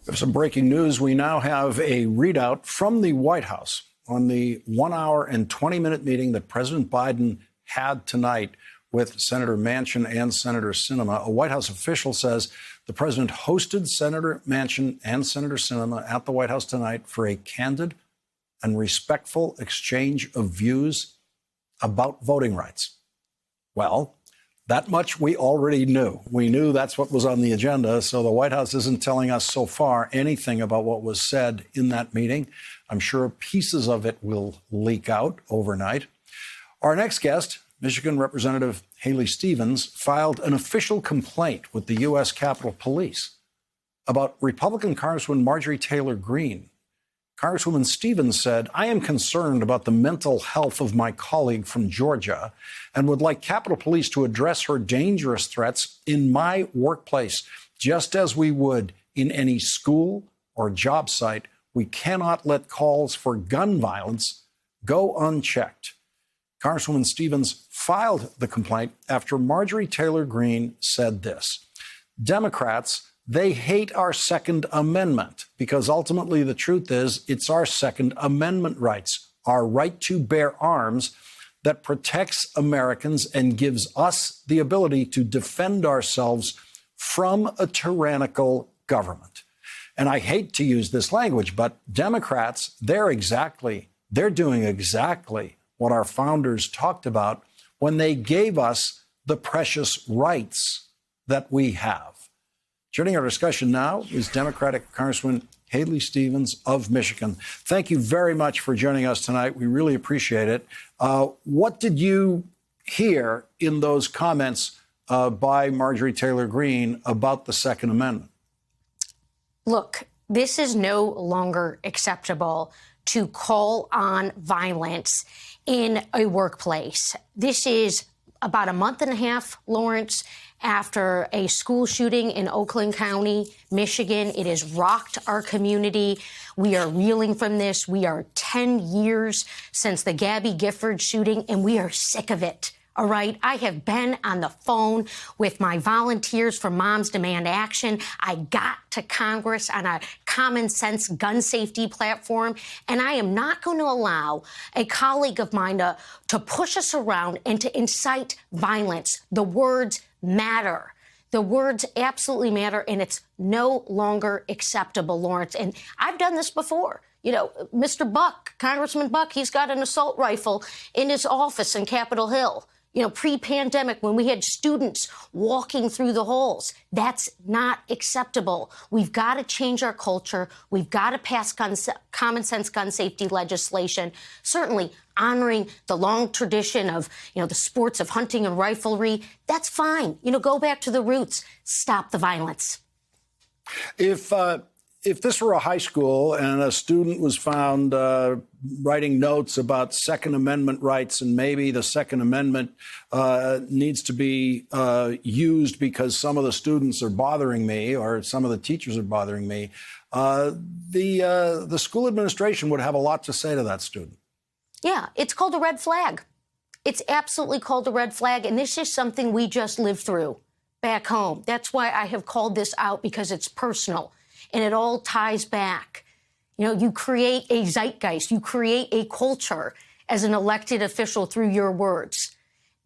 We have some breaking news. We now have a readout from the White House on the 1 hour and 20-minute meeting that President Biden had tonight with Senator Manchin and Senator Sinema. A White House official says the president hosted Senator Manchin and Senator Sinema at the White House tonight for a candid and respectful exchange of views about voting rights. Well, that much we already knew. We knew that's what was on the agenda, so the White House isn't telling us so far anything about what was said in that meeting. I'm sure pieces of it will leak out overnight. Our next guest, Michigan Representative Haley Stevens, filed an official complaint with the U.S. Capitol Police about Republican Congresswoman Marjorie Taylor Greene. Congresswoman Stevens said, "I am concerned about the mental health of my colleague from Georgia and would like Capitol Police to address her dangerous threats in my workplace, just as we would in any school or job site. We cannot let calls for gun violence go unchecked." Congresswoman Stevens filed the complaint after Marjorie Taylor Greene said this: "Democrats, they hate our Second Amendment because ultimately the truth is it's our Second Amendment rights, our right to bear arms that protects Americans and gives us the ability to defend ourselves from a tyrannical government." And I hate to use this language, but Democrats, they're doing exactly what our founders talked about when they gave us the precious rights that we have. Joining our discussion now is Democratic Congresswoman Haley Stevens of Michigan. Thank you very much for joining us tonight. We really appreciate it. What did you hear in those comments by Marjorie Taylor Greene about the Second Amendment? Look, this is no longer acceptable to call on violence in a workplace. This is about a month and a half, Lawrence, after a school shooting in Oakland County, Michigan. It has rocked our community. We are reeling from this. We are 10 years since the Gabby Gifford shooting, and we are sick of it. All right. I have been on the phone with my volunteers for Moms Demand Action. I got to Congress on a common sense gun safety platform, and I am not going to allow a colleague of mine to push us around and to incite violence. The words matter. The words absolutely matter, and it's no longer acceptable, Lawrence. And I've done this before. You know, Mr. Buck, Congressman Buck, he's got an assault rifle in his office in Capitol Hill. You know, pre-pandemic, when we had students walking through the halls. That's not acceptable. We've got to change our culture. We've got to pass common sense gun safety legislation, certainly honoring the long tradition of, the sports of hunting and riflery. That's fine. Go back to the roots. Stop the violence. If this were a high school and a student was found writing notes about Second Amendment rights and maybe the Second Amendment needs to be used because some of the students are bothering me or some of the teachers are bothering me, the school administration would have a lot to say to that student. Yeah, it's called a red flag. It's absolutely called a red flag. And this is something we just lived through back home. That's why I have called this out, because it's personal. And it all ties back. You create a zeitgeist. You create a culture as an elected official through your words.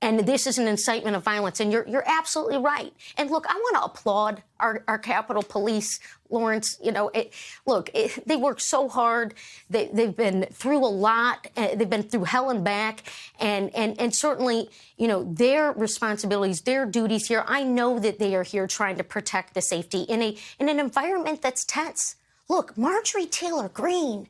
And this is an incitement of violence. And you're absolutely right. And look, I want to applaud our Capitol Police, Lawrence. They work so hard. They've been through a lot. They've been through hell and back. And certainly, their responsibilities, their duties here, I know that they are here trying to protect the safety in an environment that's tense. Look, Marjorie Taylor Greene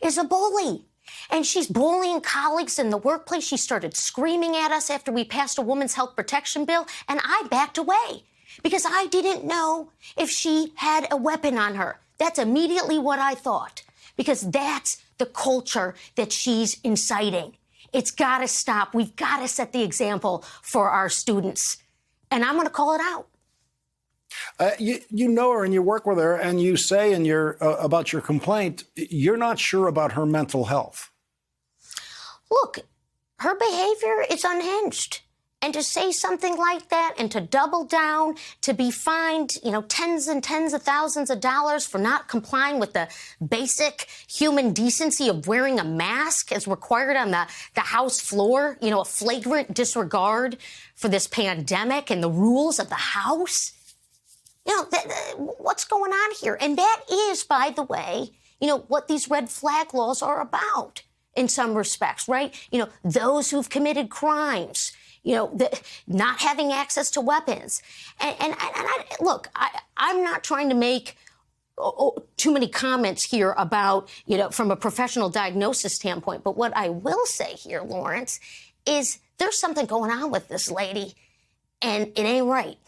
is a bully. And she's bullying colleagues in the workplace. She started screaming at us after we passed a women's health protection bill, and I backed away because I didn't know if she had a weapon on her. That's immediately what I thought, because that's the culture that she's inciting. It's got to stop. We've got to set the example for our students, and I'm going to call it out. You know her and you work with her, and you say in your about your complaint, you're not sure about her mental health. Look, her behavior is unhinged. And to say something like that and to double down, to be fined, tens and tens of thousands of dollars for not complying with the basic human decency of wearing a mask as required on the House floor, a flagrant disregard for this pandemic and the rules of the House. What's going on here? And that is, by the way, what these red flag laws are about in some respects, right? Those who've committed crimes, not having access to weapons. And I'm not trying to make too many comments here about, from a professional diagnosis standpoint. But what I will say here, Lawrence, is there's something going on with this lady, and it ain't right.